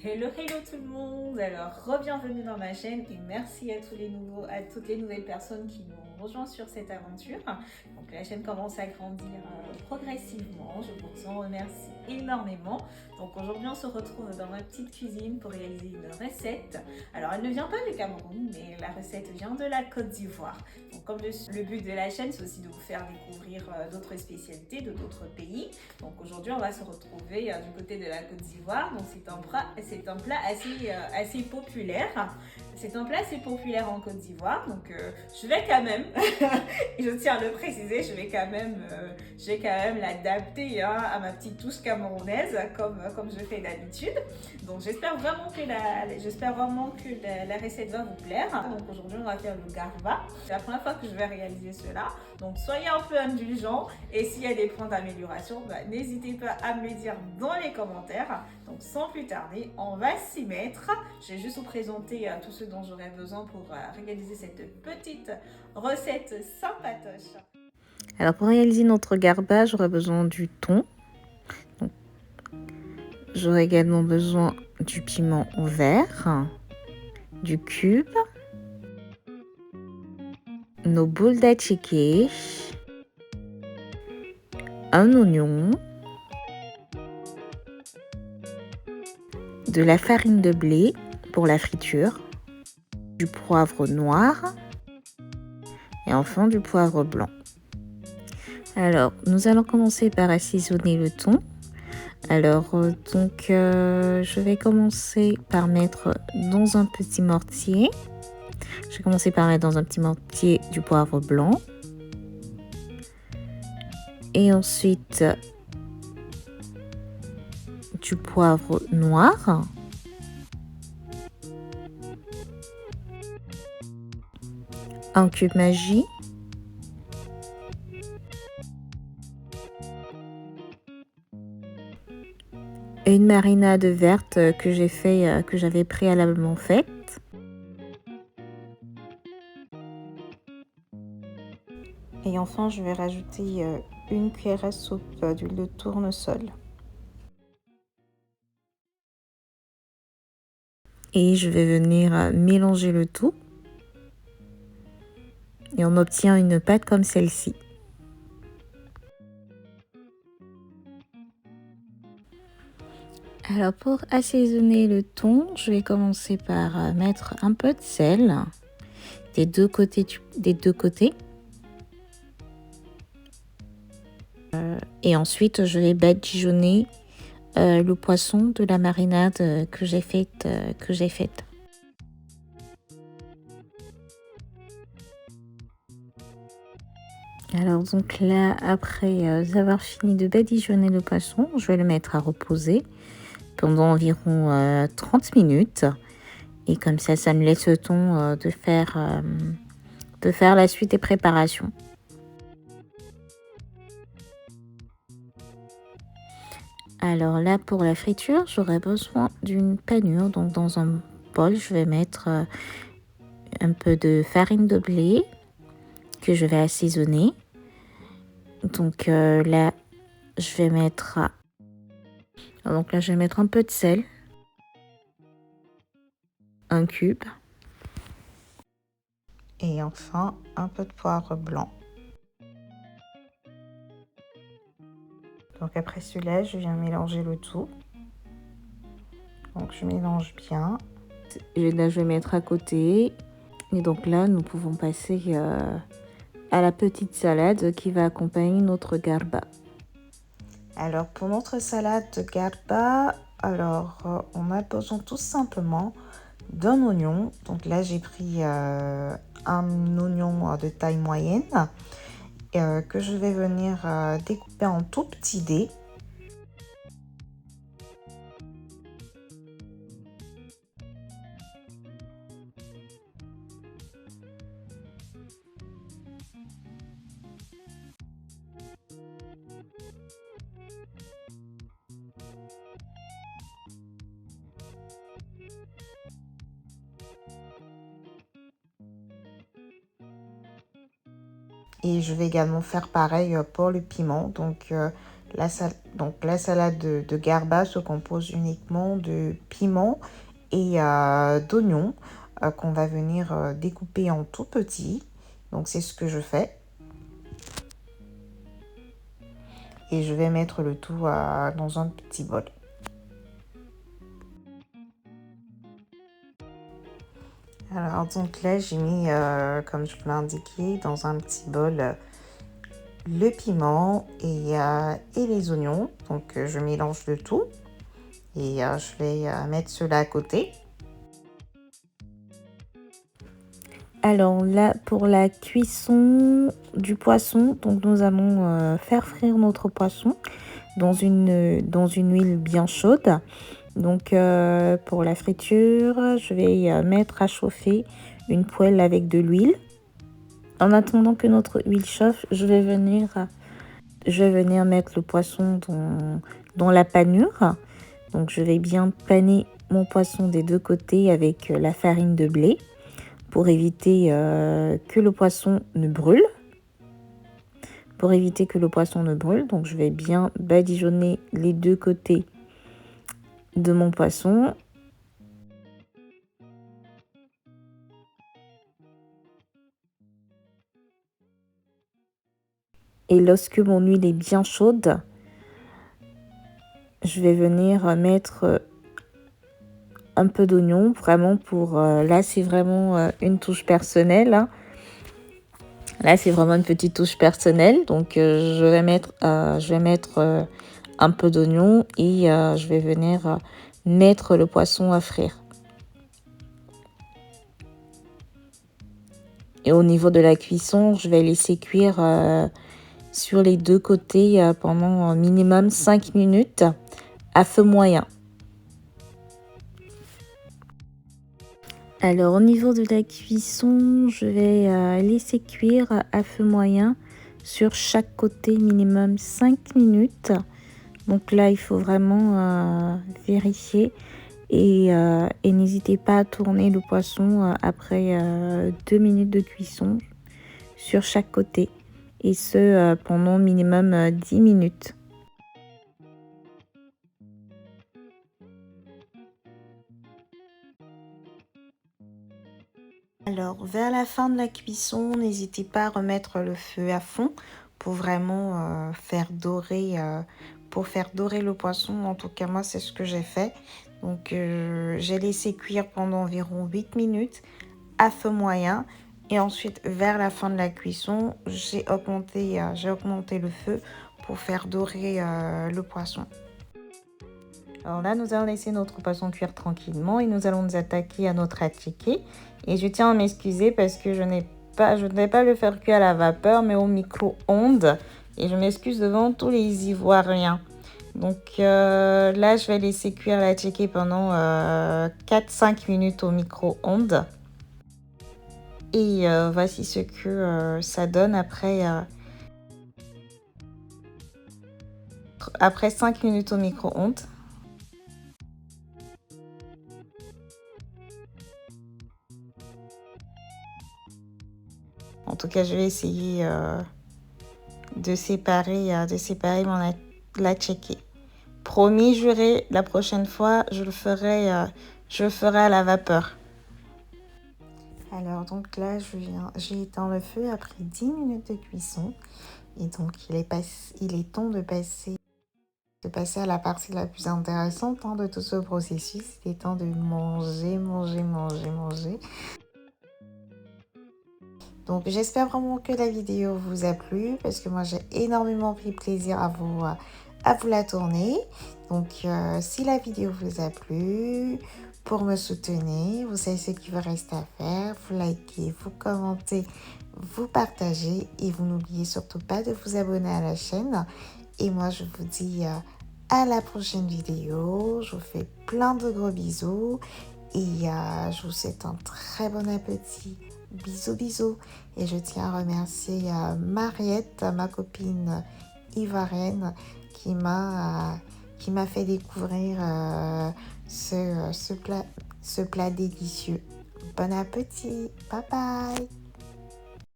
Hello tout le monde, alors re-bienvenue dans ma chaîne et merci à toutes les nouvelles personnes qui nous rejoignent sur cette aventure. Donc la chaîne commence à grandir progressivement, je vous en remercie énormément. Donc aujourd'hui on se retrouve dans ma petite cuisine pour réaliser une recette. Alors elle ne vient pas du Cameroun mais la recette vient de la Côte d'Ivoire. Donc comme le but de la chaîne c'est aussi de vous faire découvrir d'autres spécialités de d'autres pays. Donc aujourd'hui on va se retrouver du côté de la Côte d'Ivoire. Donc c'est un plat assez populaire. C'est un plat assez populaire en Côte d'Ivoire. Donc je vais quand même, je tiens à le préciser, je vais quand même l'adapter à ma petite touche camerounaise comme je fais d'habitude. Donc j'espère vraiment que la recette va vous plaire. Donc aujourd'hui on va faire le garba. C'est la première fois que je vais réaliser cela. Donc soyez un peu indulgents et s'il y a des points d'amélioration, n'hésitez pas à me les dire dans les commentaires. Donc sans plus tarder, on va s'y mettre. Je vais juste vous présenter tout ce dont j'aurai besoin pour réaliser cette petite recette sympatoche. Alors pour réaliser notre garba, j'aurai besoin du thon. J'aurai également besoin du piment vert, du cube, nos boules d'achiké, un oignon, de la farine de blé pour la friture, du poivre noir et enfin du poivre blanc. Alors, nous allons commencer par assaisonner le thon. Alors, je vais commencer par mettre dans un petit mortier. Je vais commencer par mettre dans un petit mortier du poivre blanc. Et ensuite, du poivre noir. Un cube Maggi. Et une marinade verte que j'avais préalablement faite. Et enfin, je vais rajouter une cuillère à soupe d'huile de tournesol. Et je vais venir mélanger le tout. Et on obtient une pâte comme celle-ci. Alors pour assaisonner le thon, je vais commencer par mettre un peu de sel des deux côtés. Et ensuite, je vais badigeonner le poisson de la marinade que j'ai faite. Alors donc là, après avoir fini de badigeonner le poisson, je vais le mettre à reposer pendant environ 30 minutes. Et comme ça me laisse le temps de faire la suite des préparations. Alors là, pour la friture, j'aurai besoin d'une panure. Donc dans un bol, je vais mettre un peu de farine de blé que je vais assaisonner. Donc là, je vais mettre un peu de sel, un cube et enfin un peu de poivre blanc. Donc après cela, je viens mélanger le tout. Donc je mélange bien. Et là, je vais mettre à côté. Et donc là, nous pouvons passer à la petite salade qui va accompagner notre garba. Alors pour notre salade de garba, on a besoin tout simplement d'un oignon. Donc là, j'ai pris un oignon de taille moyenne que je vais venir découper en tout petits dés. Et je vais également faire pareil pour le piment. Donc Donc la salade de garba se compose uniquement de piments et d'oignons qu'on va venir découper en tout petits. Donc c'est ce que je fais. Et je vais mettre le tout dans un petit bol. Alors donc là j'ai mis, comme je vous l'ai indiqué, dans un petit bol le piment et les oignons. Donc je mélange le tout et je vais mettre cela à côté. Alors là, pour la cuisson du poisson, donc nous allons faire frire notre poisson dans une huile bien chaude. Donc pour la friture, je vais mettre à chauffer une poêle avec de l'huile. En attendant que notre huile chauffe, je vais venir mettre le poisson dans la panure. Donc je vais bien paner mon poisson des deux côtés avec la farine de blé, pour éviter que le poisson ne brûle. Donc je vais bien badigeonner les deux côtés de mon poisson. Et lorsque mon huile est bien chaude, je vais venir mettre un peu d'oignon, vraiment pour... là, c'est vraiment une touche personnelle. Hein. Là, c'est vraiment une petite touche personnelle. Donc, je vais mettre un peu d'oignon et je vais venir mettre le poisson à frire. Et au niveau de la cuisson, je vais laisser cuire sur les deux côtés pendant minimum 5 minutes à feu moyen. Alors au niveau de la cuisson, je vais laisser cuire à feu moyen sur chaque côté minimum 5 minutes. Donc là, il faut vraiment vérifier et n'hésitez pas à tourner le poisson après 2 minutes de cuisson sur chaque côté. Et ce pendant minimum 10 minutes. Alors, vers la fin de la cuisson, n'hésitez pas à remettre le feu à fond pour vraiment faire dorer le poisson. En tout cas, moi, c'est ce que j'ai fait. Donc, j'ai laissé cuire pendant environ 8 minutes à feu moyen. Et ensuite, vers la fin de la cuisson, j'ai augmenté le feu pour faire dorer le poisson. Alors là, nous allons laisser notre poisson cuire tranquillement et nous allons nous attaquer à notre attiqué. Et je tiens à m'excuser parce que je ne vais pas le faire cuire à la vapeur, mais au micro-ondes. Et je m'excuse devant tous les Ivoiriens. Donc là, je vais laisser cuire l'attiqué pendant 4-5 minutes au micro-ondes. Et voici ce que ça donne après 5 minutes au micro-ondes. En tout cas, je vais essayer de séparer mon l'attiqué. Promis, juré, la prochaine fois, je le ferai à la vapeur. Alors donc là, j'ai éteint le feu après 10 minutes de cuisson. Et donc, il est temps de passer à la partie la plus intéressante de tout ce processus. Il est temps de manger. Donc, j'espère vraiment que la vidéo vous a plu parce que moi, j'ai énormément pris plaisir à vous la tourner. Donc, si la vidéo vous a plu, pour me soutenir, vous savez ce qu'il vous reste à faire. Vous likez, vous commentez, vous partagez et vous n'oubliez surtout pas de vous abonner à la chaîne. Et moi, je vous dis à la prochaine vidéo. Je vous fais plein de gros bisous et je vous souhaite un très bon appétit. Bisous. Et je tiens à remercier Mariette, ma copine ivoirienne, qui m'a fait découvrir ce plat délicieux. Bon appétit. Bye bye.